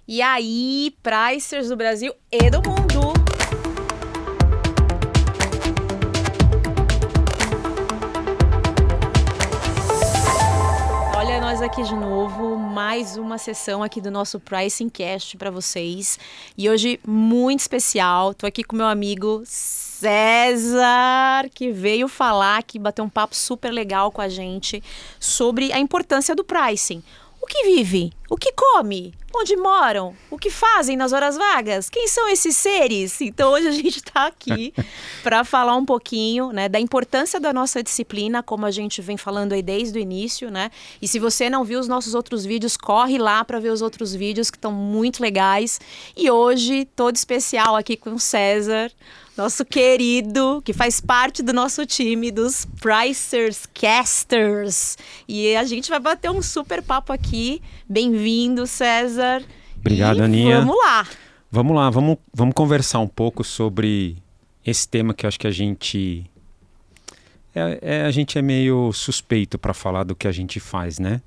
E aí, Pricers do Brasil e do mundo. Olha nós aqui de novo, mais uma sessão aqui do nosso Pricing Cast para vocês. E hoje, muito especial, tô aqui com meu amigo César, que veio falar aqui, bater um papo super legal com a gente sobre a importância do pricing. O que vive? O que come? Onde moram? O que fazem nas horas vagas? Quem são esses seres? Então hoje a gente está aqui para falar um pouquinho, né, da importância da nossa disciplina, como a gente vem falando aí desde o início, né? E se você não viu os nossos outros vídeos, corre lá para ver os outros vídeos que estão muito legais. E hoje, todo especial aqui com o César, nosso querido, que faz parte do nosso time dos Pricers Casters. E a gente vai bater um super papo aqui. Bem-vindo, César. Obrigado, Aninha. Vamos lá. Vamos conversar um pouco sobre esse tema que eu acho que a gente é meio suspeito para falar do que a gente faz, né?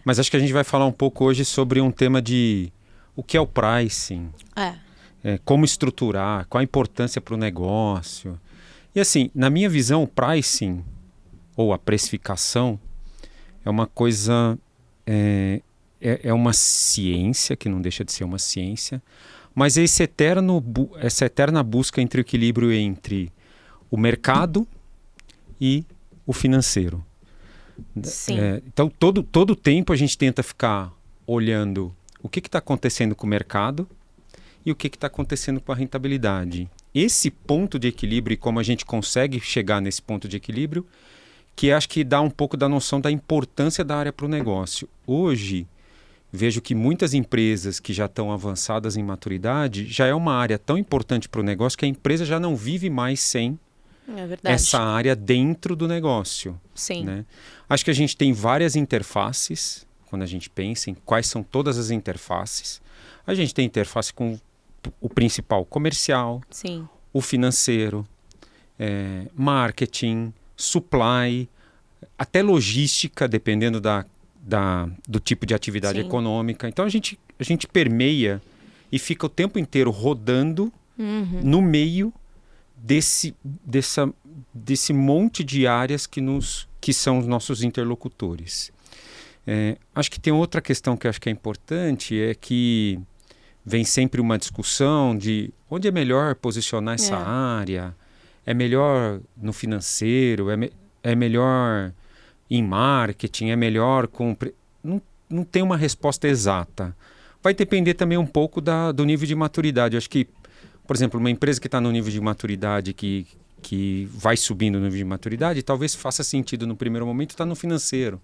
Mas acho que a gente vai falar um pouco hoje sobre um tema de o que é o pricing. Como estruturar, qual a importância para o negócio. E assim, na minha visão, o pricing, ou a precificação, é uma coisa, é uma ciência, que não deixa de ser uma ciência, mas é essa eterna busca entre o equilíbrio entre o mercado e o financeiro. Sim. Então, todo tempo a gente tenta ficar olhando o que está acontecendo com o mercado e o que está acontecendo com a rentabilidade. Esse ponto de equilíbrio e como a gente consegue chegar nesse ponto de equilíbrio, que acho que dá um pouco da noção da importância da área para o negócio. Hoje, vejo que muitas empresas que já estão avançadas em maturidade, já é uma área tão importante para o negócio que a empresa já não vive mais sem essa área dentro do negócio. Sim. Né? Acho que a gente tem várias interfaces, quando a gente pensa em quais são todas as interfaces. A gente tem interface com o principal comercial, Sim. o financeiro, marketing, supply, até logística, dependendo do tipo de atividade econômica. Então a gente permeia e fica o tempo inteiro rodando no meio desse monte de áreas que são os nossos interlocutores. Acho que tem outra questão que eu acho que é importante, é que vem sempre uma discussão de onde é melhor posicionar essa área, é melhor no financeiro, é melhor em marketing, é melhor com... Não tem uma resposta exata. Vai depender também um pouco do nível de maturidade. Eu acho que, por exemplo, uma empresa que está no nível de maturidade, que vai subindo no nível de maturidade, talvez faça sentido no primeiro momento estar no financeiro.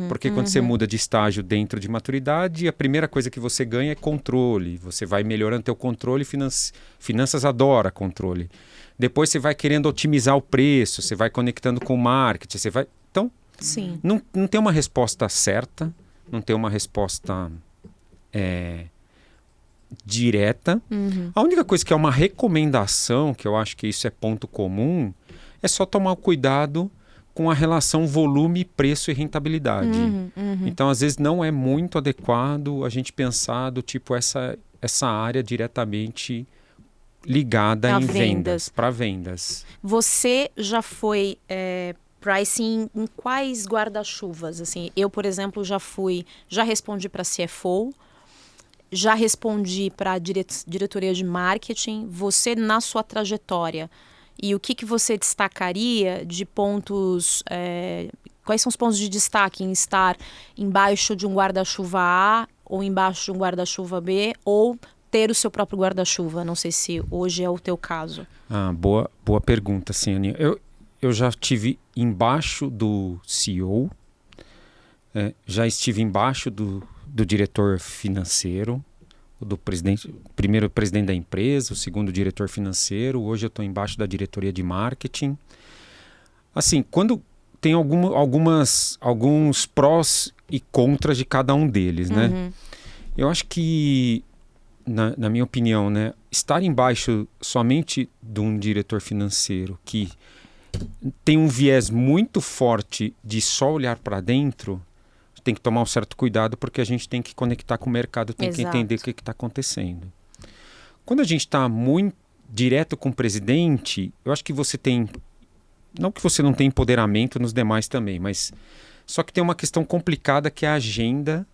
Porque quando você muda de estágio dentro de maturidade, a primeira coisa que você ganha é controle. Você vai melhorando teu controle, finanças adora controle. Depois você vai querendo otimizar o preço, você vai conectando com o marketing, você vai... Então, não tem uma resposta certa, não tem uma resposta direta. A única coisa que é uma recomendação, que eu acho que isso é ponto comum, é só tomar cuidado com a relação volume, preço e rentabilidade. Então, às vezes, não é muito adequado a gente pensar do tipo essa área diretamente ligada em vendas, para vendas. Você já foi pricing em quais guarda-chuvas? Assim, eu, por exemplo, já respondi para CFO, já respondi para a diretoria de marketing. Você, na sua trajetória, e o que você destacaria de pontos... quais são os pontos de destaque em estar embaixo de um guarda-chuva A ou embaixo de um guarda-chuva B ou ter o seu próprio guarda-chuva? Não sei se hoje é o teu caso. Boa pergunta, sim, Aninha. Eu já estive embaixo do CEO, já estive embaixo do diretor financeiro, do presidente, primeiro presidente da empresa, o segundo diretor financeiro. Hoje eu estou embaixo da diretoria de marketing. Assim, quando tem alguns prós e contras de cada um deles, né? Eu acho que, na minha opinião, né, estar embaixo somente de um diretor financeiro que tem um viés muito forte de só olhar para dentro tem que tomar um certo cuidado porque a gente tem que conectar com o mercado, tem que entender o que está acontecendo. Quando a gente está muito direto com o presidente, eu acho que você tem... Não que você não tenha empoderamento nos demais também, mas só que tem uma questão complicada que é a agenda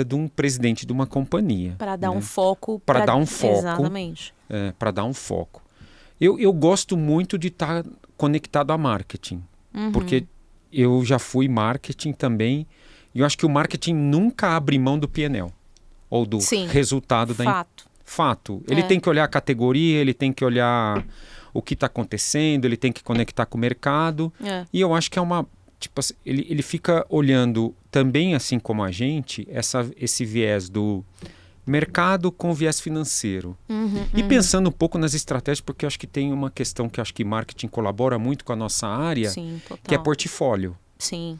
de um presidente de uma companhia. Para dar um foco. Para dar um foco. Exatamente. Para dar um foco. Eu gosto muito de estar conectado a marketing, porque eu já fui marketing também, e eu acho que o marketing nunca abre mão do P&L, ou do resultado da... Fato. Ele tem que olhar a categoria, ele tem que olhar o que está acontecendo, ele tem que conectar com o mercado. E eu acho que é uma... Tipo, ele fica olhando também, assim como a gente, esse viés do mercado com viés financeiro. E pensando um pouco nas estratégias, porque eu acho que tem uma questão que eu acho que marketing colabora muito com a nossa área, que é portfólio. Sim.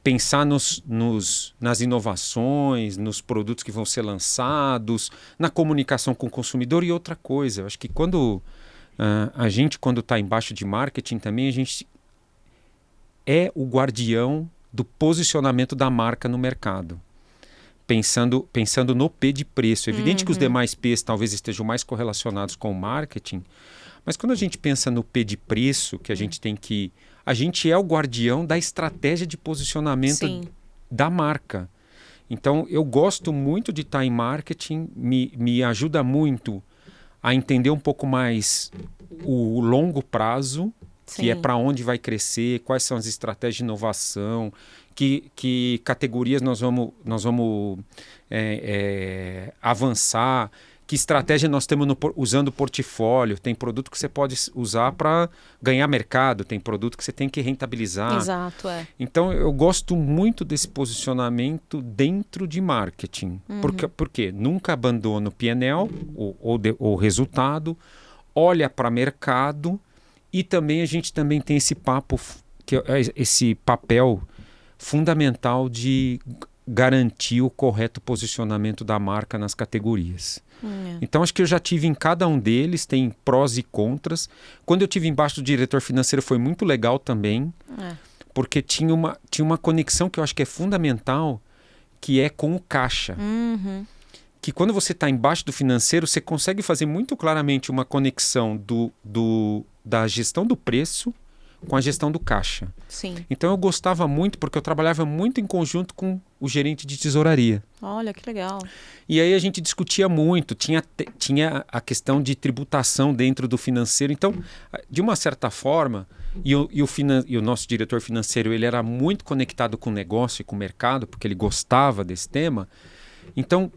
Pensar nas inovações, nos produtos que vão ser lançados, na comunicação com o consumidor e outra coisa. Eu acho que quando está embaixo de marketing também, a gente é o guardião do posicionamento da marca no mercado. Pensando no P de preço. É evidente que os demais P's talvez estejam mais correlacionados com o marketing, mas quando a gente pensa no P de preço, que a gente tem que... A gente é o guardião da estratégia de posicionamento da marca. Então, eu gosto muito de estar em marketing, me ajuda muito a entender um pouco mais o longo prazo, que é para onde vai crescer, quais são as estratégias de inovação, que categorias nós vamos avançar, que estratégia nós temos usando o portfólio. Tem produto que você pode usar para ganhar mercado, tem produto que você tem que rentabilizar. Exato, Então, eu gosto muito desse posicionamento dentro de marketing. Porque nunca abandona o P&L, o resultado, olha para mercado e também a gente também tem esse esse papel fundamental de garantir o correto posicionamento da marca nas categorias. Então, acho que eu já tive em cada um deles, tem prós e contras. Quando eu tive embaixo do diretor financeiro foi muito legal também, porque tinha uma conexão que eu acho que é fundamental, que é com o caixa. Que quando você está embaixo do financeiro, você consegue fazer muito claramente uma conexão da gestão do preço com a gestão do caixa. Sim. Então eu gostava muito, porque eu trabalhava muito em conjunto com o gerente de tesouraria. Olha, que legal. E aí a gente discutia muito, tinha a questão de tributação dentro do financeiro. Então, de uma certa forma, e o nosso diretor financeiro, ele era muito conectado com o negócio e com o mercado, porque ele gostava desse tema. Então,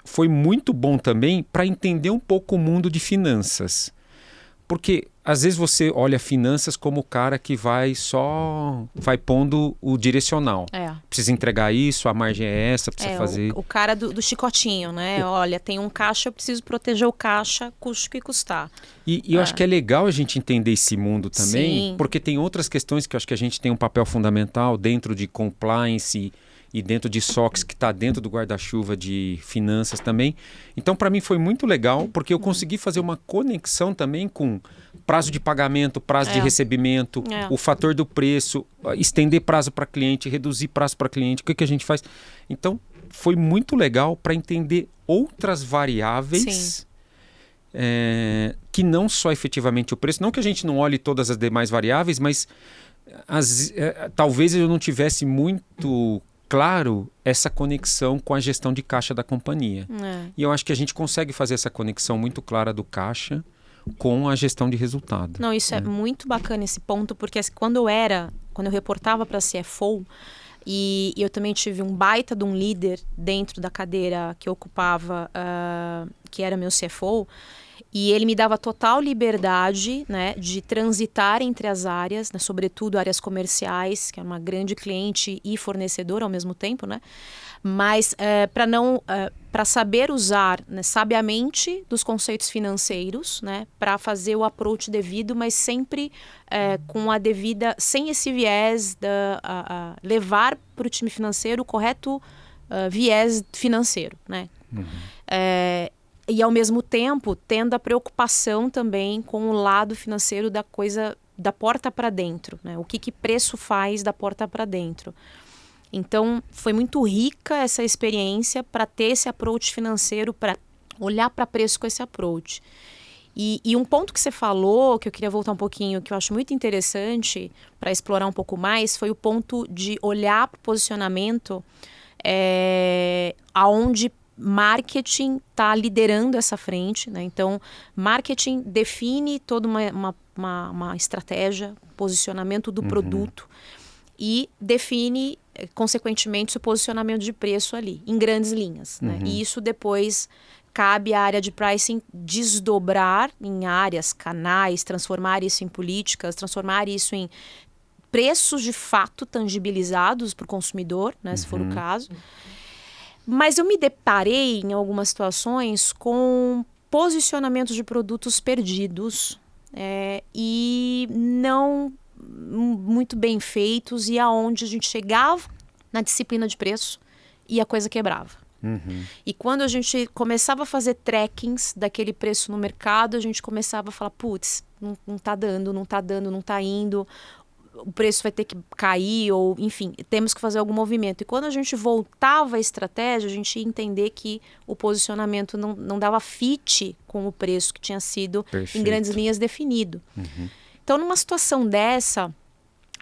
foi muito bom também para entender um pouco o mundo de finanças. Porque às vezes você olha finanças como o cara que vai pondo o direcional. Precisa entregar isso, a margem é essa, precisa fazer... O cara do chicotinho, né? Olha, tem um caixa, eu preciso proteger o caixa, custe o que custar. E eu acho que é legal a gente entender esse mundo também, porque tem outras questões que eu acho que a gente tem um papel fundamental dentro de compliance e dentro de SOX, que está dentro do guarda-chuva de finanças também. Então, para mim foi muito legal, porque eu consegui fazer uma conexão também com prazo de pagamento, prazo de recebimento, o fator do preço, estender prazo para cliente, reduzir prazo para cliente, o que a gente faz. Então, foi muito legal para entender outras variáveis que não só efetivamente o preço. Não que a gente não olhe todas as demais variáveis, mas talvez eu não tivesse muito claro essa conexão com a gestão de caixa da companhia. E eu acho que a gente consegue fazer essa conexão muito clara do caixa com a gestão de resultado. Não, isso é muito bacana esse ponto, porque quando eu reportava para a CFO, e eu também tive um baita de um líder dentro da cadeira que eu ocupava, que era meu CFO, e ele me dava total liberdade, né, de transitar entre as áreas, né, sobretudo áreas comerciais, que é uma grande cliente e fornecedora ao mesmo tempo, né? Mas para saber usar, né, sabiamente dos conceitos financeiros, né, para fazer o approach devido, mas sempre com a devida, sem esse viés levar para o time financeiro o correto viés financeiro, né? E, ao mesmo tempo, tendo a preocupação também com o lado financeiro da coisa da porta para dentro, né? O que preço faz da porta para dentro. Então, foi muito rica essa experiência para ter esse approach financeiro, para olhar para preço com esse approach. E um ponto que você falou, que eu queria voltar um pouquinho, que eu acho muito interessante para explorar um pouco mais, foi o ponto de olhar para o posicionamento aonde marketing está liderando essa frente, né? Então, marketing define toda uma estratégia, posicionamento do produto e define, consequentemente, o posicionamento de preço ali, em grandes linhas, né? E isso depois cabe à área de pricing desdobrar em áreas, canais, transformar isso em políticas, transformar isso em preços de fato tangibilizados para o consumidor, né, se for o caso. Mas eu me deparei em algumas situações com posicionamentos de produtos perdidos e não muito bem feitos, e aonde a gente chegava na disciplina de preço e a coisa quebrava. E quando a gente começava a fazer trackings daquele preço no mercado, a gente começava a falar, putz, não tá dando, não tá indo, o preço vai ter que cair, ou enfim, temos que fazer algum movimento. E quando a gente voltava à estratégia, a gente ia entender que o posicionamento não dava fit com o preço que tinha sido, em grandes linhas, definido. Então, numa situação dessa,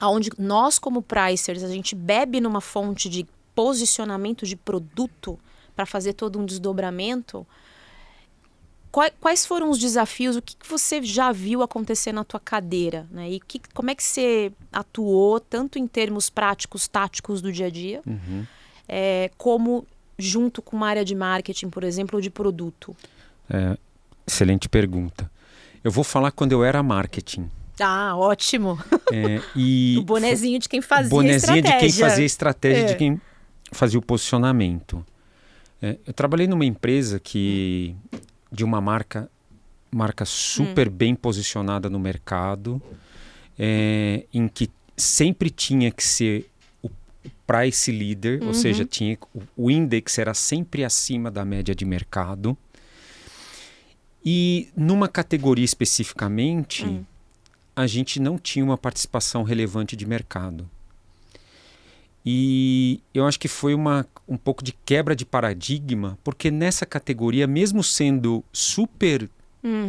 onde nós como pricers, a gente bebe numa fonte de posicionamento de produto para fazer todo um desdobramento, quais foram os desafios? O que você já viu acontecer na tua cadeira, né? E como é que você atuou, tanto em termos práticos, táticos do dia a dia, como junto com uma área de marketing, por exemplo, ou de produto? Excelente pergunta. Eu vou falar quando eu era marketing. Ah, ótimo. O bonezinho de quem fazia estratégia. O bonezinho de quem fazia estratégia, de quem fazia o posicionamento. Eu trabalhei numa empresa de uma marca super bem posicionada no mercado, em que sempre tinha que ser o price leader, ou seja, o index era sempre acima da média de mercado. E numa categoria especificamente, a gente não tinha uma participação relevante de mercado. E eu acho que foi um pouco de quebra de paradigma, porque nessa categoria, mesmo sendo super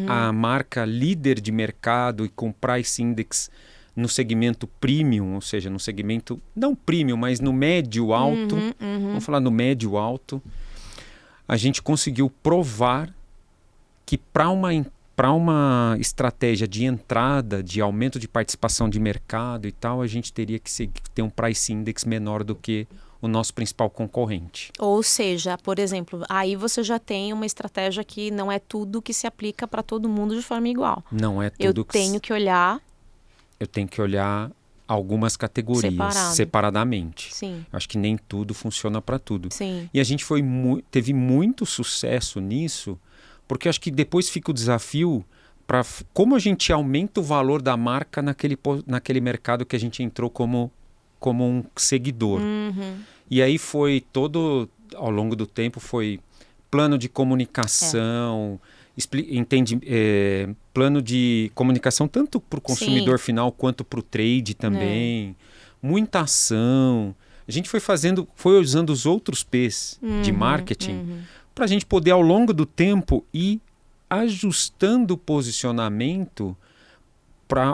a marca líder de mercado e com price index no segmento premium, ou seja, no segmento não premium, mas no médio alto, vamos falar no médio alto, a gente conseguiu provar que para uma estratégia de entrada, de aumento de participação de mercado e tal, a gente teria que ter um price index menor do que o nosso principal concorrente. Ou seja, por exemplo, aí você já tem uma estratégia que não é tudo que se aplica para todo mundo de forma igual. Não é tudo Eu tenho que olhar algumas categorias separadamente. Sim. Acho que nem tudo funciona para tudo. Sim. E a gente teve muito sucesso nisso, porque acho que depois fica o desafio para como a gente aumenta o valor da marca naquele mercado que a gente entrou como um seguidor. E aí foi ao longo do tempo, foi plano de comunicação, plano de comunicação tanto para o consumidor final quanto para o trade também. Muita ação. A gente foi usando os outros P's de marketing para a gente poder, ao longo do tempo, ir ajustando o posicionamento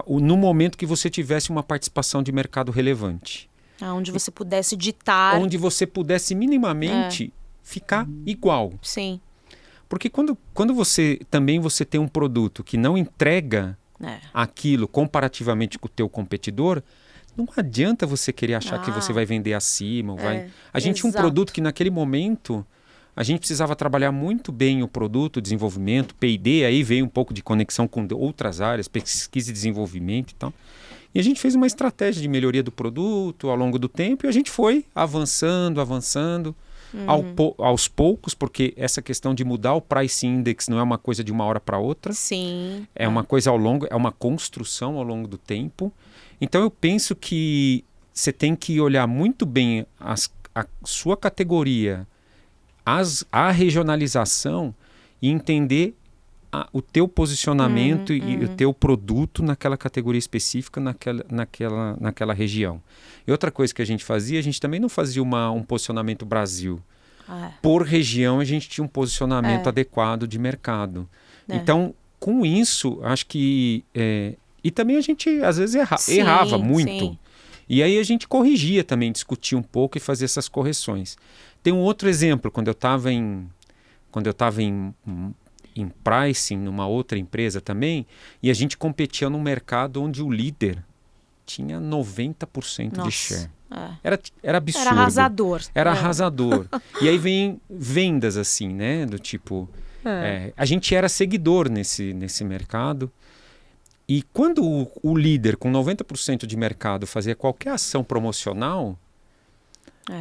no momento que você tivesse uma participação de mercado relevante. Onde você pudesse ditar. Onde você pudesse minimamente ficar igual. Sim. Porque quando você tem um produto que não entrega aquilo comparativamente com o teu competidor, não adianta você querer achar que você vai vender acima. A gente tinha um produto que naquele momento a gente precisava trabalhar muito bem o produto, desenvolvimento, P&D, aí veio um pouco de conexão com outras áreas, pesquisa e desenvolvimento e tal. E a gente fez uma estratégia de melhoria do produto ao longo do tempo e a gente foi avançando, aos poucos, porque essa questão de mudar o price index não é uma coisa de uma hora para outra. Sim. É uma coisa é uma construção ao longo do tempo. Então eu penso que você tem que olhar muito bem a sua categoria, a regionalização e entender o teu posicionamento e o teu produto naquela categoria específica, naquela região. E outra coisa que a gente fazia, a gente também não fazia um posicionamento Brasil. Por região, a gente tinha um posicionamento adequado de mercado. Então, com isso, acho que... e também a gente, às vezes, errava muito. Sim. E aí a gente corrigia também, discutia um pouco e fazia essas correções. Tem um outro exemplo, quando eu estava em pricing, numa outra empresa também, e a gente competia num mercado onde o líder tinha 90% de share. Era absurdo. Era arrasador. Era arrasador. E aí vem vendas assim, né? Do tipo... a gente era seguidor nesse mercado. E quando o líder com 90% de mercado fazia qualquer ação promocional,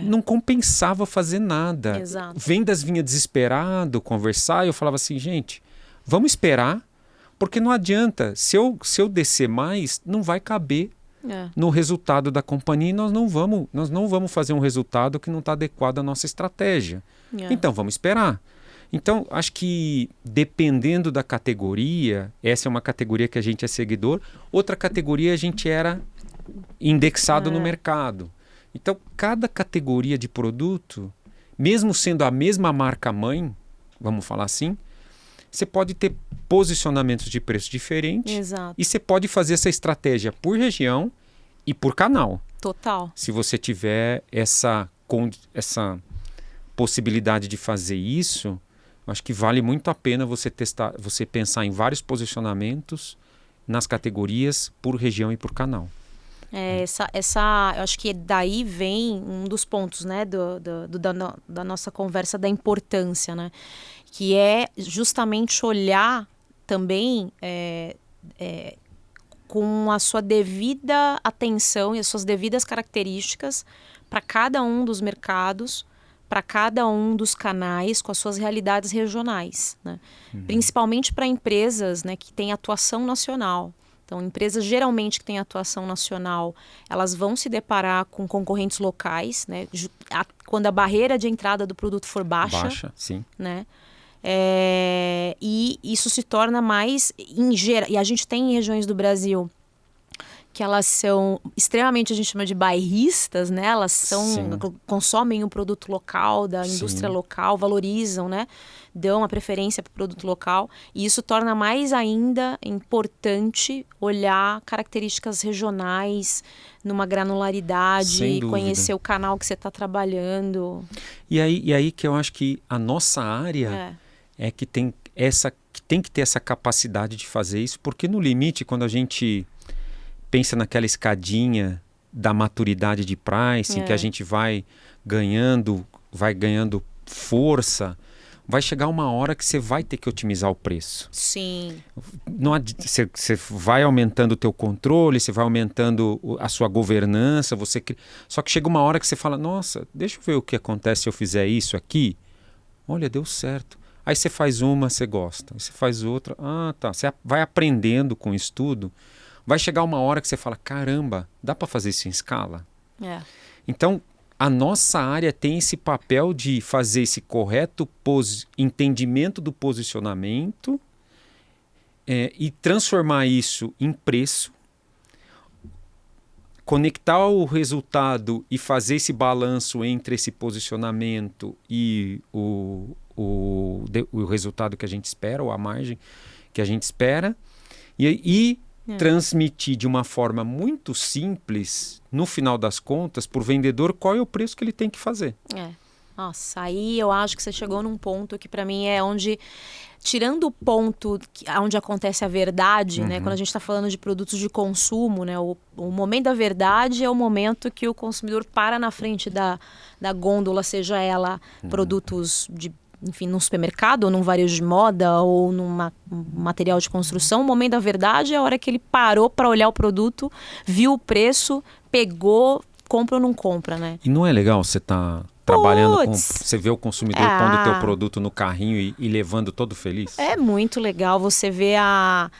não compensava fazer nada. Exato. Vendas vinha desesperado, conversar, e eu falava assim, gente, vamos esperar, porque não adianta. Se eu descer mais, não vai caber no resultado da companhia e nós não vamos fazer um resultado que não está adequado à nossa estratégia. Então, vamos esperar. Então, acho que dependendo da categoria, essa é uma categoria que a gente é seguidor, outra categoria a gente era indexado no mercado. Então, cada categoria de produto, mesmo sendo a mesma marca-mãe, vamos falar assim, você pode ter posicionamentos de preço diferentes. Exato. E você pode fazer essa estratégia por região e por canal. Total. Se você tiver essa possibilidade de fazer isso, acho que vale muito a pena você pensar em vários posicionamentos nas categorias por região e por canal. Eu acho que daí vem um dos pontos, né, da nossa conversa da importância, né, que é justamente olhar também com a sua devida atenção e as suas devidas características para cada um dos mercados, para cada um dos canais, com as suas realidades regionais, né? Principalmente para empresas, né, que têm atuação nacional. Então, empresas geralmente que têm atuação nacional, elas vão se deparar com concorrentes locais, né? Quando a barreira de entrada do produto for baixa. Baixa, sim. Né? E isso se torna mais... E a gente tem regiões do Brasil que elas são extremamente, a gente chama de bairristas, né? Elas consomem o produto local, da indústria local, valorizam, né? Dão a preferência para o produto local. E isso torna mais ainda importante olhar características regionais, numa granularidade, conhecer o canal que você está trabalhando. E aí que eu acho que a nossa área que tem que ter essa capacidade de fazer isso, porque no limite, quando a gente pensa naquela escadinha da maturidade de pricing, que a gente vai ganhando força, vai chegar uma hora que você vai ter que otimizar o preço. Sim. Você vai aumentando o teu controle, você vai aumentando a sua governança, só que chega uma hora que você fala, nossa, deixa eu ver o que acontece se eu fizer isso aqui. Olha, deu certo. Aí você faz uma, você gosta. Aí você faz outra. Tá. Você vai aprendendo com isso tudo. Vai chegar uma hora que você fala, caramba, dá para fazer isso em escala? Então, a nossa área tem esse papel de fazer esse correto entendimento do posicionamento e transformar isso em preço, conectar o resultado e fazer esse balanço entre esse posicionamento e o resultado que a gente espera, ou a margem que a gente espera, e transmitir de uma forma muito simples, no final das contas, para o vendedor, qual é o preço que ele tem que fazer. Nossa, aí eu acho que você chegou num ponto que para mim é onde, tirando o ponto onde acontece a verdade, né? Quando a gente está falando de produtos de consumo, né? O momento da verdade é o momento que o consumidor para na frente da gôndola, seja ela produtos enfim, num supermercado, ou num varejo de moda, ou num material de construção. O momento da verdade é a hora que ele parou para olhar o produto, viu o preço, pegou, compra ou não compra, né? E não é legal você tá Trabalhando com... Puts. Você vê o consumidor pondo o teu produto no carrinho e levando todo feliz? É muito legal você ver a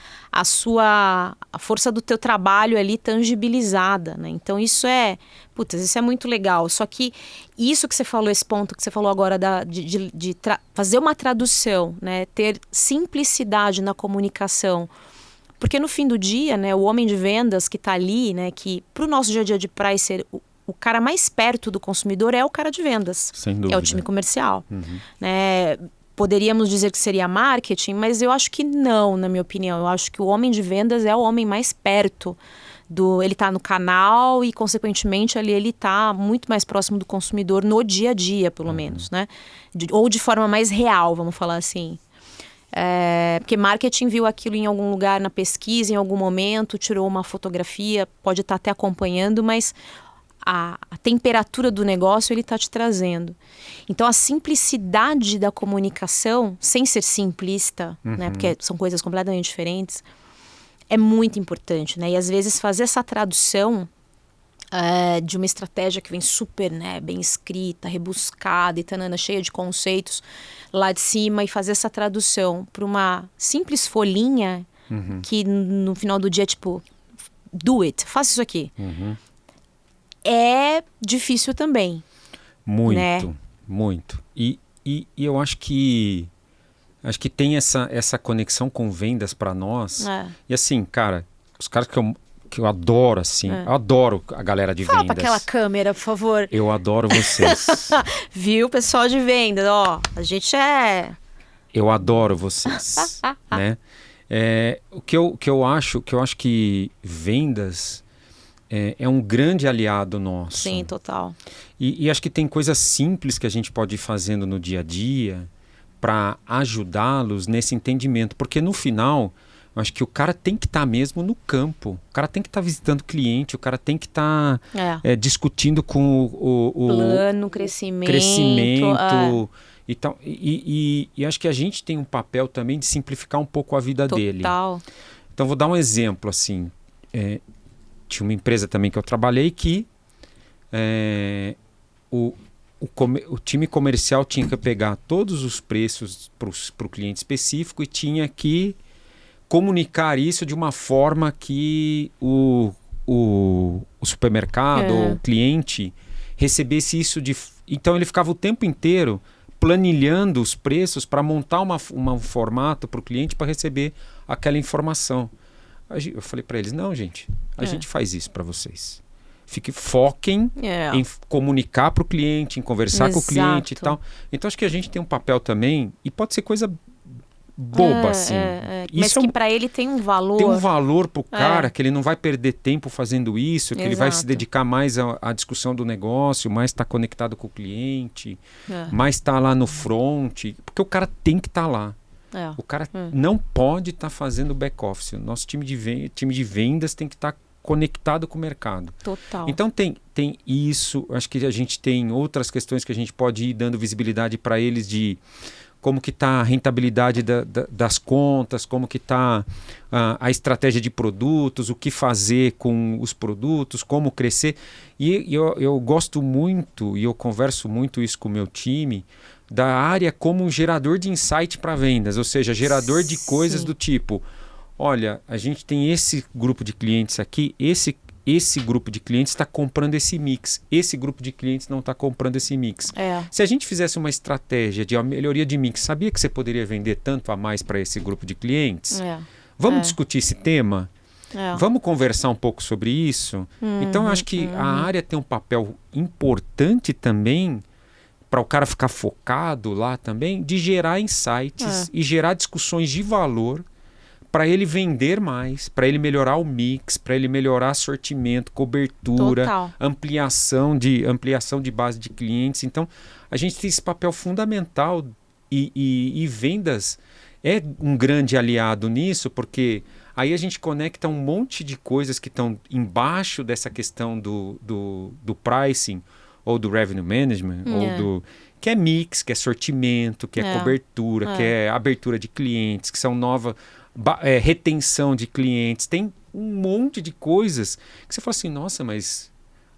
força do teu trabalho ali tangibilizada, né? Então isso é muito legal. Só que isso que você falou, esse ponto que você falou agora de fazer uma tradução, né? Ter simplicidade na comunicação. Porque no fim do dia, né, o homem de vendas que está ali, né, que para o nosso dia a dia de pricer, o cara mais perto do consumidor é o cara de vendas. Sem dúvida. É o time comercial. Né? Poderíamos dizer que seria marketing, mas eu acho que não, na minha opinião. Eu acho que o homem de vendas é o homem mais perto ele está no canal e, consequentemente, ali ele está muito mais próximo do consumidor no dia a dia, pelo menos, né? Ou de forma mais real, vamos falar assim. Porque marketing viu aquilo em algum lugar na pesquisa, em algum momento, tirou uma fotografia, pode estar até acompanhando, mas a temperatura do negócio ele está te trazendo. Então a simplicidade da comunicação, sem ser simplista, né, porque são coisas completamente diferentes, é muito importante, né? E às vezes fazer essa tradução de uma estratégia que vem super, né, bem escrita, rebuscada e tanana, cheia de conceitos lá de cima, e fazer essa tradução para uma simples folhinha que no final do dia é tipo, do it, faça isso aqui. É difícil também. Muito, né? muito. E eu acho que tem essa conexão com vendas para nós. E assim, cara, os caras que eu adoro, assim, eu adoro a galera de Fala vendas. pra aquela câmera, por favor. Eu adoro vocês. Viu, pessoal de vendas? Ó, a gente Eu adoro vocês, né? O que eu acho que vendas é um grande aliado nosso. Sim, total. E acho que tem coisas simples que a gente pode ir fazendo no dia a dia para ajudá-los nesse entendimento. Porque no final, eu acho que o cara tem que estar mesmo no campo. O cara tem que estar visitando o cliente, o cara tem que estar discutindo com o plano, crescimento. E tal. E acho que a gente tem um papel também de simplificar um pouco a vida dele. Total. Então, vou dar um exemplo, assim. Tinha uma empresa também que eu trabalhei que o time comercial tinha que pegar todos os preços para o cliente específico e tinha que comunicar isso de uma forma que o supermercado ou o cliente recebesse isso Então, ele ficava o tempo inteiro planilhando os preços para montar um formato para o cliente para receber aquela informação. Eu falei para eles, não, gente, a gente faz isso para vocês. Foquem em comunicar para o cliente, em conversar com o cliente e tal. Então, acho que a gente tem um papel também, e pode ser coisa boba, assim. Mas que para ele tem um valor. Tem um valor para o cara, que ele não vai perder tempo fazendo isso, que ele vai se dedicar mais à discussão do negócio, mais estar conectado com o cliente, mais estar lá no front, porque o cara tem que estar lá. O cara não pode estar fazendo back-office. O nosso time de vendas tem que estar conectado com o mercado. Total. Então tem isso. Acho que a gente tem outras questões que a gente pode ir dando visibilidade para eles de como que está a rentabilidade das contas, como que está a estratégia de produtos, o que fazer com os produtos, como crescer. E eu gosto muito, e eu converso muito isso com o meu time, da área como um gerador de insight para vendas, ou seja, gerador de coisas do tipo, olha, a gente tem esse grupo de clientes aqui, esse grupo de clientes está comprando esse mix, esse grupo de clientes não está comprando esse mix. Se a gente fizesse uma estratégia de melhoria de mix, sabia que você poderia vender tanto a mais para esse grupo de clientes? Vamos discutir esse tema? Vamos conversar um pouco sobre isso? Então, eu acho que a área tem um papel importante também para o cara ficar focado lá também, de gerar insights e gerar discussões de valor para ele vender mais, para ele melhorar o mix, para ele melhorar sortimento, cobertura, ampliação de base de clientes. Então, a gente tem esse papel fundamental e vendas é um grande aliado nisso, porque aí a gente conecta um monte de coisas que estão embaixo dessa questão do pricing ou do revenue management, que é mix, que é sortimento, que é cobertura, que é abertura de clientes, que são retenção de clientes. Tem um monte de coisas que você fala assim, nossa, mas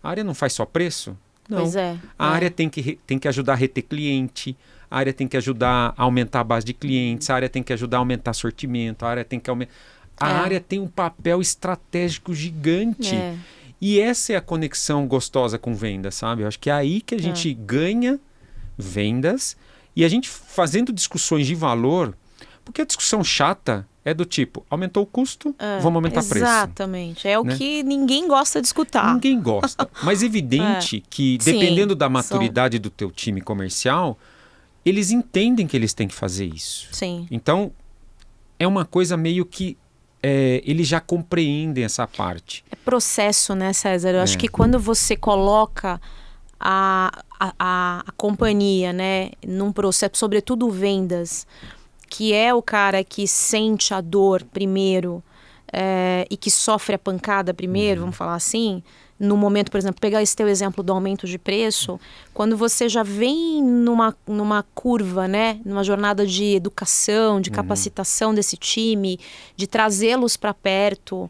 a área não faz só preço? Não. Pois é. A área tem que ajudar a reter cliente, a área tem que ajudar a aumentar a base de clientes, a área tem que ajudar a aumentar sortimento, a área tem que aumentar... A área tem um papel estratégico gigante. E essa é a conexão gostosa com vendas, sabe? Eu acho que é aí que a gente ganha vendas e a gente fazendo discussões de valor, porque a discussão chata é do tipo, aumentou o custo, vamos aumentar o preço. Exatamente. É o que ninguém gosta de escutar. Ninguém gosta. Mas evidente que, dependendo da maturidade do teu time comercial, eles entendem que eles têm que fazer isso. Sim. Então, é uma coisa meio que eles já compreendem essa parte. É processo, né, César? Eu acho que quando você coloca a companhia, né, num processo, sobretudo vendas, que é o cara que sente a dor primeiro e que sofre a pancada primeiro, vamos falar assim, no momento, por exemplo, pegar esse teu exemplo do aumento de preço, quando você já vem numa curva, né, numa jornada de educação, de capacitação desse time, de trazê-los para perto,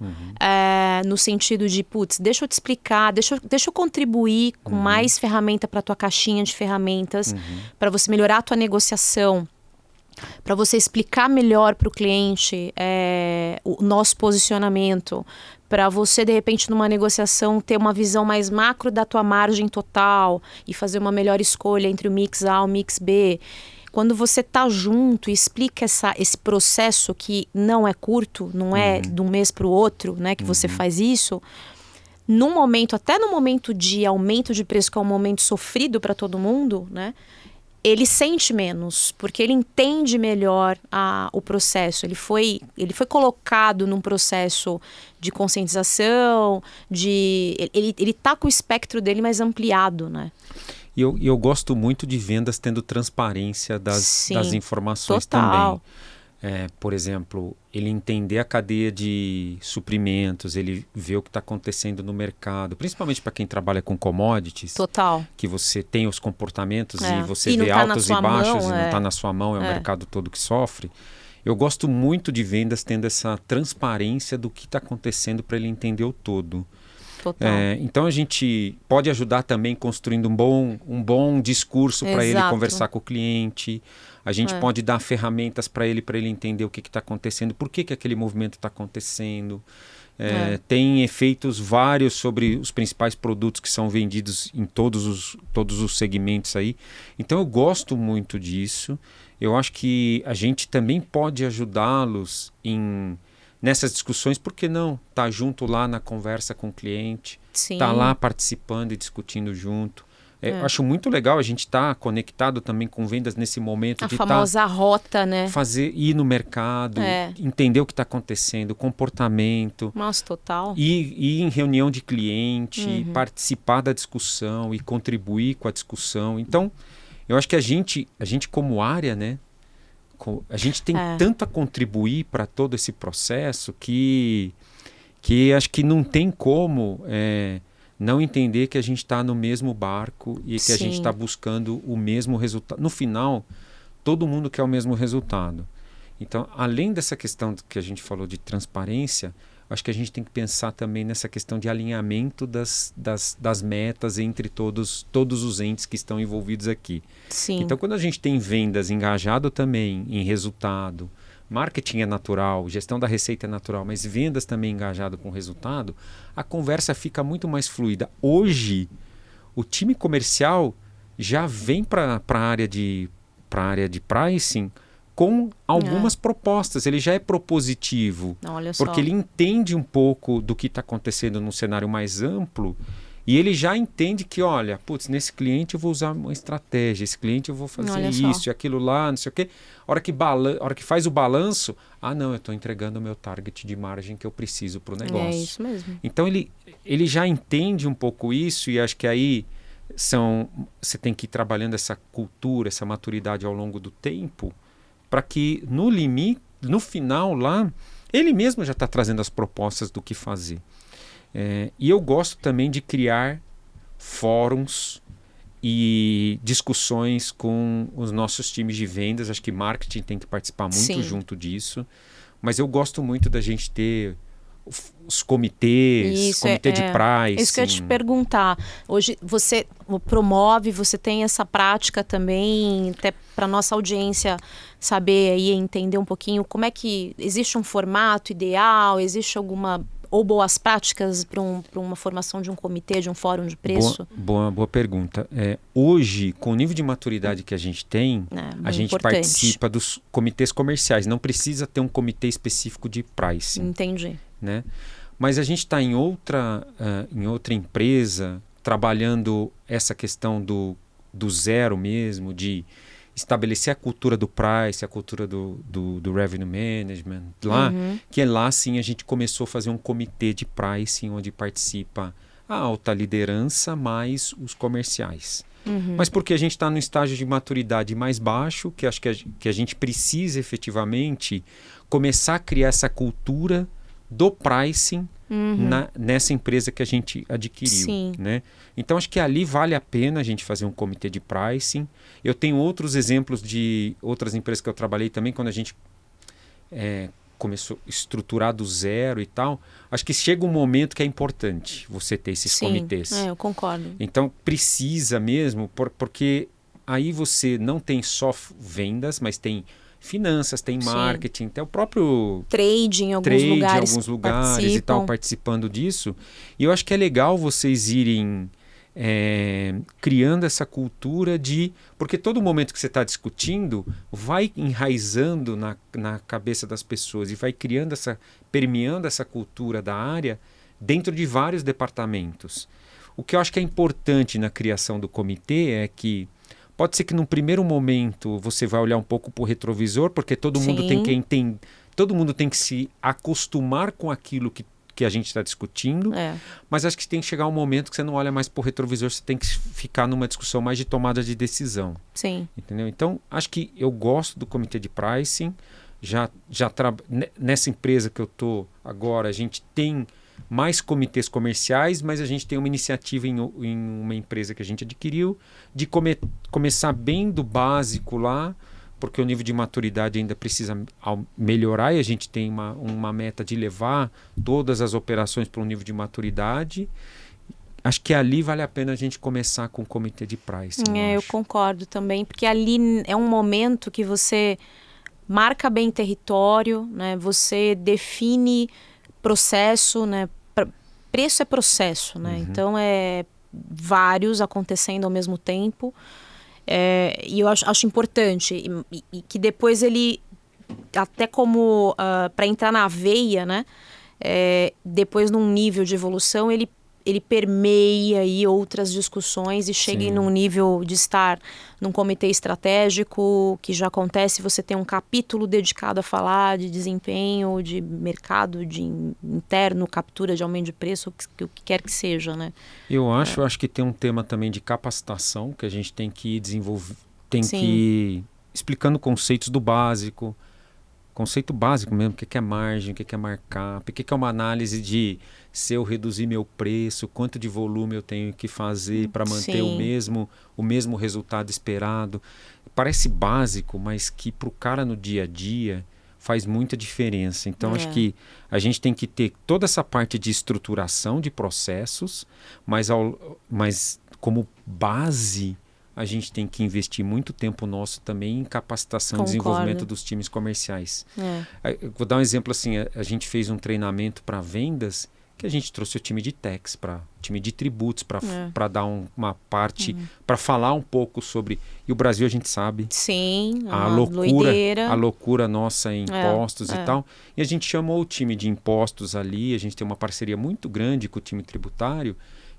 no sentido de, putz, deixa eu te explicar, deixa eu contribuir com mais ferramenta para tua caixinha de ferramentas, para você melhorar a tua negociação, para você explicar melhor para o cliente o nosso posicionamento, para você, de repente, numa negociação, ter uma visão mais macro da tua margem total e fazer uma melhor escolha entre o mix A e o mix B. Quando você tá junto e explica esse processo que não é curto, não é de um mês para o outro, né, que você faz isso, até no momento de aumento de preço, que é um momento sofrido para todo mundo, né, ele sente menos, porque ele entende melhor o processo. Ele foi colocado num processo de conscientização, ele tá com o espectro dele mais ampliado, né? E eu gosto muito de vendas tendo transparência das informações total. também. Por exemplo, ele entender a cadeia de suprimentos, ele ver o que está acontecendo no mercado, principalmente para quem trabalha com commodities. Total. Que você tem os comportamentos e você E vê tá altos e baixos mão, e não está na sua mão, é o mercado todo que sofre. Eu gosto muito de vendas tendo essa transparência do que está acontecendo para ele entender o todo. Total. Então a gente pode ajudar também construindo um bom discurso para ele conversar com o cliente. A gente pode dar ferramentas para ele entender o que está acontecendo, por que aquele movimento está acontecendo. Tem efeitos vários sobre os principais produtos que são vendidos em todos os segmentos aí. Então eu gosto muito disso. Eu acho que a gente também pode ajudá-los nessas discussões, por que não? Tá junto lá na conversa com o cliente, tá lá participando e discutindo junto. Eu acho muito legal a gente estar conectado também com vendas nesse momento a de famosa rota, né? Ir no mercado, entender o que está acontecendo, comportamento. Nossa, total. Ir em reunião de cliente, participar da discussão e contribuir com a discussão. Então, eu acho que a gente como área, né? A gente tem tanto a contribuir para todo esse processo que acho que não tem como não entender que a gente está no mesmo barco e que a gente está buscando o mesmo resultado. No final, todo mundo quer o mesmo resultado. Então, além dessa questão que a gente falou de transparência, acho que a gente tem que pensar também nessa questão de alinhamento das metas entre todos os entes que estão envolvidos aqui. Sim. Então, quando a gente tem vendas engajado também em resultado, marketing é natural, gestão da receita é natural, mas vendas também engajado com resultado, a conversa fica muito mais fluida. Hoje, o time comercial já vem para a área de pricing com algumas propostas. Ele já é propositivo, porque ele entende um pouco do que está acontecendo num cenário mais amplo e ele já entende que, olha, putz, nesse cliente eu vou usar uma estratégia, esse cliente eu vou fazer isso e aquilo lá, não sei o quê. A hora que faz o balanço, não, eu estou entregando o meu target de margem que eu preciso para o negócio. É isso mesmo. Então ele já entende um pouco isso e acho que aí você tem que ir trabalhando essa cultura, essa maturidade ao longo do tempo, para que no final lá, ele mesmo já está trazendo as propostas do que fazer. E eu gosto também de criar fóruns e discussões com os nossos times de vendas. Acho que marketing tem que participar muito junto disso. Mas eu gosto muito da gente ter os comitês, comitê de pricing. Isso que eu ia te perguntar. Hoje você promove, você tem essa prática também, até para nossa audiência saber e entender um pouquinho como é que existe um formato ideal, existe alguma ou boas práticas para uma formação de um comitê, de um fórum de preço? Boa pergunta. Hoje, com o nível de maturidade que a gente tem, a gente participa dos comitês comerciais. Não precisa ter um comitê específico de pricing. Entendi. Né? Mas a gente está em outra empresa trabalhando essa questão do zero mesmo, de estabelecer a cultura do price, a cultura do revenue management lá, que lá sim a gente começou a fazer um comitê de pricing onde participa a alta liderança mais os comerciais. Mas porque a gente está num estágio de maturidade mais baixo, que acho que a gente precisa efetivamente começar a criar essa cultura do pricing nessa empresa que a gente adquiriu. Sim. Né? Então, acho que ali vale a pena a gente fazer um comitê de pricing. Eu tenho outros exemplos de outras empresas que eu trabalhei também, quando a gente começou a estruturar do zero e tal. Acho que chega um momento que é importante você ter esses comitês. Eu concordo. Então, precisa mesmo, porque aí você não tem só vendas, mas tem finanças, tem marketing, tem o próprio trade em alguns lugares e tal, participando disso. E eu acho que é legal vocês irem criando essa cultura porque todo momento que você está discutindo vai enraizando na cabeça das pessoas e vai permeando essa cultura da área dentro de vários departamentos. O que eu acho que é importante na criação do comitê é que pode ser que num primeiro momento você vai olhar um pouco para o retrovisor, porque todo mundo tem que entender, todo mundo tem que se acostumar com aquilo que a gente está discutindo, mas acho que tem que chegar um momento que você não olha mais para o retrovisor, você tem que ficar numa discussão mais de tomada de decisão. Sim. Entendeu? Então, acho que eu gosto do comitê de pricing, nessa empresa que eu estou agora, a gente tem mais comitês comerciais, mas a gente tem uma iniciativa em uma empresa que a gente adquiriu de começar bem do básico lá, porque o nível de maturidade ainda precisa melhorar e a gente tem uma meta de levar todas as operações para um nível de maturidade. Acho que ali vale a pena a gente começar com o comitê de pricing. Eu concordo também, porque ali é um momento que você marca bem território, né? Você define processo, né? Preço é processo, né? Então é vários acontecendo ao mesmo tempo, e eu acho importante e que depois ele até como para entrar na veia, né? Depois num nível de evolução ele permeia aí outras discussões e chega num nível de estar num comitê estratégico, que já acontece, você tem um capítulo dedicado a falar de desempenho, de mercado, de interno, captura de aumento de preço, o que quer que seja, né? Eu acho que tem um tema também de capacitação que a gente tem que ir desenvolver, que ir explicando conceitos do básico, conceito básico mesmo, o que é margem, o que é markup, o que é uma análise de se eu reduzir meu preço, quanto de volume eu tenho que fazer para manter o mesmo resultado esperado. Parece básico, mas que para o cara no dia a dia faz muita diferença. Então, acho que a gente tem que ter toda essa parte de estruturação de processos, mas como base a gente tem que investir muito tempo nosso também em capacitação e desenvolvimento dos times comerciais. Eu vou dar um exemplo assim, a gente fez um treinamento para vendas que a gente trouxe o time de tax, time de tributos, para dar uma parte, para falar um pouco sobre... E o Brasil a gente sabe. Sim, a loucura nossa em impostos e tal. E a gente chamou o time de impostos ali, a gente tem uma parceria muito grande com o time tributário,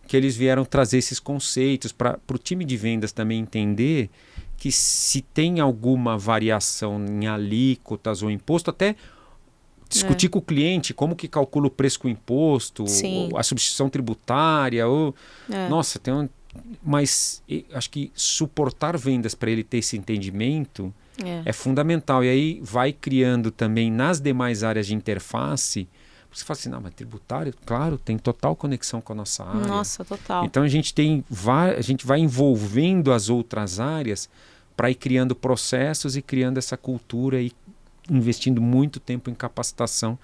que eles vieram trazer esses conceitos para o time de vendas também entender que se tem alguma variação em alíquotas ou imposto, até discutir com o cliente como que calcula o preço com o imposto, a substituição tributária. Nossa, mas acho que suportar vendas para ele ter esse entendimento é fundamental. E aí vai criando também nas demais áreas de interface. Você fala assim, não, mas tributário, claro, tem total conexão com a nossa área. Nossa, total. Então a gente vai envolvendo as outras áreas para ir criando processos e criando essa cultura e investindo muito tempo em capacitação,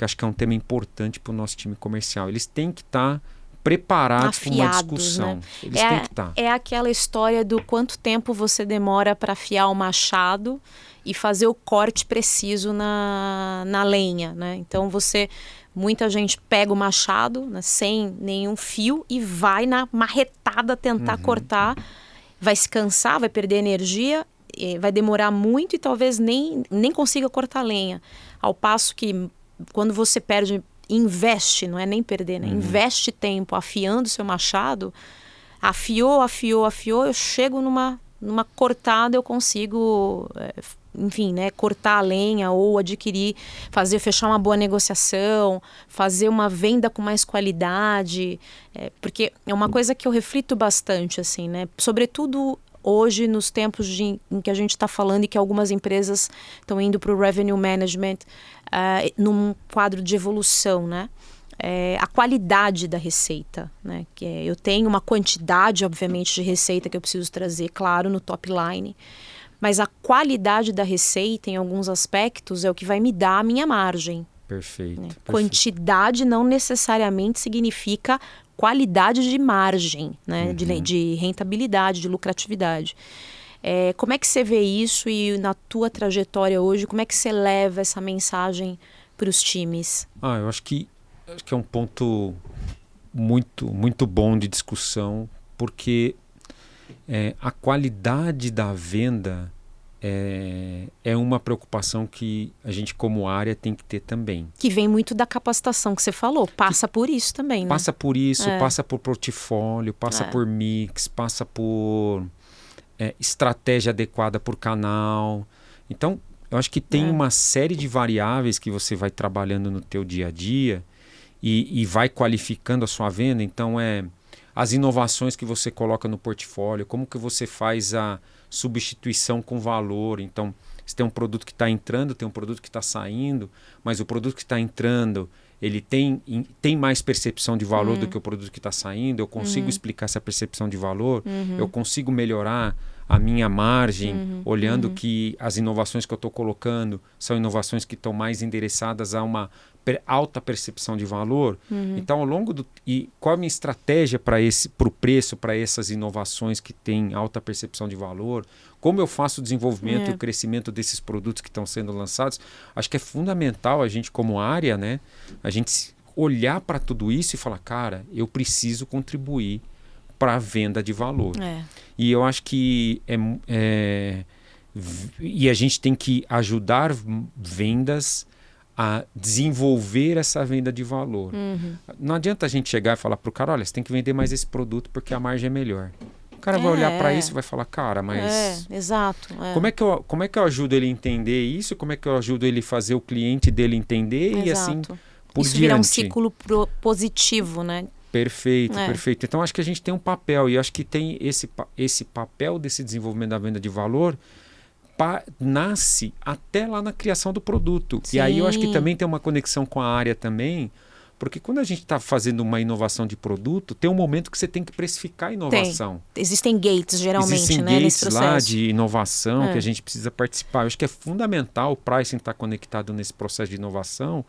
que acho que é um tema importante para o nosso time comercial. Eles têm que estar preparados para uma discussão. Né? Eles têm que estar. É aquela história do quanto tempo você demora para afiar o machado e fazer o corte preciso na lenha, né? Então muita gente pega o machado, né, sem nenhum fio e vai na marretada tentar cortar, vai se cansar, vai perder energia, vai demorar muito e talvez nem consiga cortar lenha. Ao passo que quando você investe, não é nem perder, né? Investe tempo afiando o seu machado, afiou, eu chego numa cortada, eu consigo, enfim, né, cortar a lenha ou fechar uma boa negociação, fazer uma venda com mais qualidade, porque é uma coisa que eu reflito bastante, assim, né? Sobretudo hoje, nos tempos em que a gente está falando e que algumas empresas estão indo para o revenue management, num quadro de evolução, né? A qualidade da receita, né? Eu tenho uma quantidade, obviamente, de receita que eu preciso trazer, claro, no top line, mas a qualidade da receita, em alguns aspectos, é o que vai me dar a minha margem. Perfeito. Né? Perfeito. Quantidade não necessariamente significa qualidade de margem, né? De rentabilidade, de lucratividade. Como é que você vê isso e na tua trajetória hoje, como é que você leva essa mensagem para os times? Eu acho que é um ponto muito, muito bom de discussão, porque a qualidade da venda é uma preocupação que a gente, como área, tem que ter também. Que vem muito da capacitação que você falou, passa por isso também, né? Passa por isso, passa por portfólio, passa por mix, passa por estratégia adequada por canal. Então, eu acho que tem uma série de variáveis que você vai trabalhando no teu dia a dia e vai qualificando a sua venda. Então, as inovações que você coloca no portfólio, como que você faz a substituição com valor. Então, você tem um produto que está entrando, tem um produto que está saindo, mas o produto que está entrando, ele tem mais percepção de valor do que o produto que está saindo. Eu consigo explicar essa percepção de valor, eu consigo melhorar a minha margem, olhando que as inovações que eu estou colocando são inovações que estão mais endereçadas a uma alta percepção de valor. Então, ao longo e qual a minha estratégia para o preço, para essas inovações que têm alta percepção de valor? Como eu faço o desenvolvimento e o crescimento desses produtos que estão sendo lançados? Acho que é fundamental a gente, como área, né, a gente olhar para tudo isso e falar, cara, eu preciso contribuir para a venda de valor. E eu acho que e a gente tem que ajudar vendas a desenvolver essa venda de valor. Não adianta a gente chegar e falar para o cara, olha, você tem que vender mais esse produto porque a margem é melhor. O cara vai olhar para isso e vai falar, cara, mas... exato. Como é que eu ajudo ele a entender isso? Como é que eu ajudo ele a fazer o cliente dele entender? E assim por isso diante. vira um ciclo positivo, né? Perfeito, perfeito. Então, acho que a gente tem um papel, e acho que tem esse papel desse desenvolvimento da venda de valor nasce até lá na criação do produto. Sim. E aí eu acho que também tem uma conexão com a área também, porque quando a gente está fazendo uma inovação de produto, tem um momento que você tem que precificar a inovação. Existem gates, geralmente, Existem né, gates nesse processo. lá de inovação que a gente precisa participar. Eu acho que é fundamental o pricing estar conectado nesse processo de inovação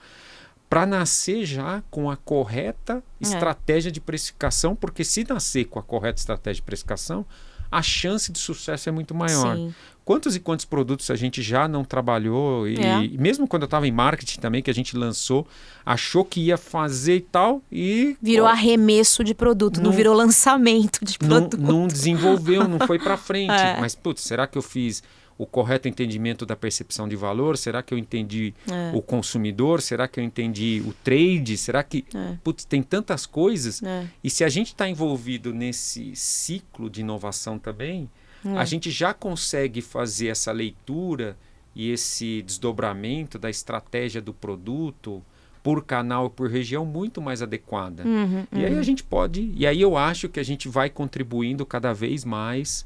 para nascer já com a correta estratégia de precificação, porque se nascer com a correta estratégia de precificação, a chance de sucesso é muito maior. Sim. Quantos e quantos produtos a gente já não trabalhou e mesmo quando eu estava em marketing também, que a gente lançou, achou que ia fazer e tal e... Virou arremesso de produto, não virou lançamento de produto. Não desenvolveu, não foi para frente. Mas, putz, será que eu fiz o correto entendimento da percepção de valor? Será que eu entendi o consumidor? Será que eu entendi o trade? Será que... Putz, tem tantas coisas. E se a gente está envolvido nesse ciclo de inovação também, a gente já consegue fazer essa leitura e esse desdobramento da estratégia do produto por canal, por região, muito mais adequada. E aí a gente pode... E aí eu acho que a gente vai contribuindo cada vez mais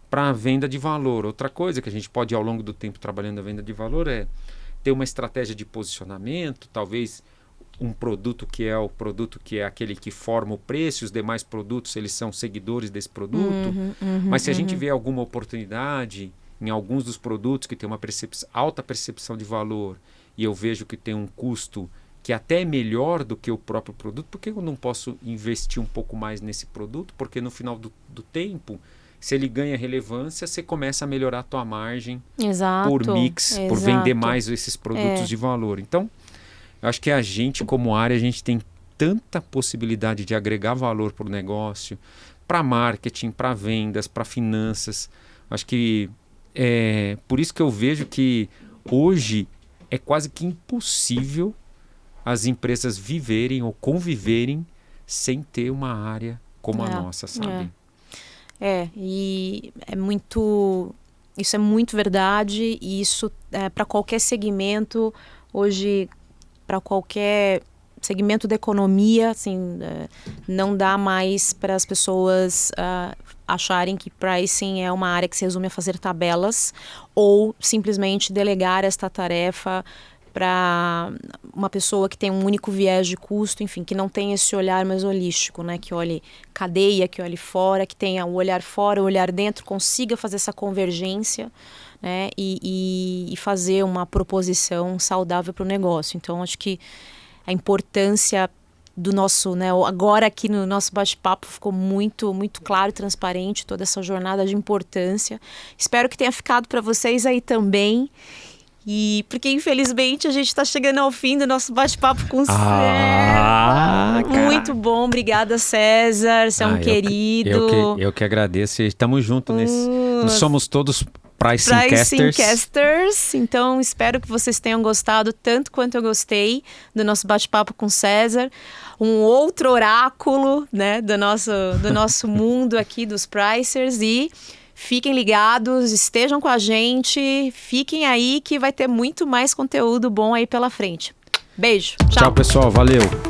para a venda de valor. Outra coisa que a gente pode, ao longo do tempo, trabalhando a venda de valor é ter uma estratégia de posicionamento, talvez um produto que é aquele que forma o preço, os demais produtos eles são seguidores desse produto. Mas se a gente vê alguma oportunidade em alguns dos produtos que tem uma alta percepção de valor e eu vejo que tem um custo que até é melhor do que o próprio produto, por que eu não posso investir um pouco mais nesse produto? Porque no final do tempo, se ele ganha relevância, você começa a melhorar a tua margem por mix, por vender mais esses produtos de valor. Então, eu acho que a gente, como área, a gente tem tanta possibilidade de agregar valor para o negócio, para marketing, para vendas, para finanças. Acho que por isso que eu vejo que hoje é quase que impossível as empresas viverem ou conviverem sem ter uma área como a nossa, sabe? E isso é muito verdade, e isso para qualquer segmento, hoje, para qualquer segmento da economia, assim, não dá mais para as pessoas acharem que pricing é uma área que se resume a fazer tabelas ou simplesmente delegar esta tarefa para uma pessoa que tem um único viés de custo, enfim, que não tem esse olhar mais holístico, né? Que olhe cadeia, que olhe fora, que tenha o olhar fora, o olhar dentro, consiga fazer essa convergência, né? E fazer uma proposição saudável para o negócio. Então, acho que a importância do nosso, né? Agora aqui no nosso bate-papo ficou muito, muito claro e transparente toda essa jornada de importância. Espero que tenha ficado para vocês aí também. E porque infelizmente a gente está chegando ao fim do nosso bate-papo com o César. Muito bom, obrigada, César. Você é um querido. Eu que agradeço. Estamos juntos nesse. Nós somos todos Pricingcasters. Então espero que vocês tenham gostado tanto quanto eu gostei do nosso bate-papo com o César. Um outro oráculo, né, do nosso mundo aqui dos pricers. E fiquem ligados, estejam com a gente, fiquem aí que vai ter muito mais conteúdo bom aí pela frente. Beijo. Tchau, pessoal. Valeu.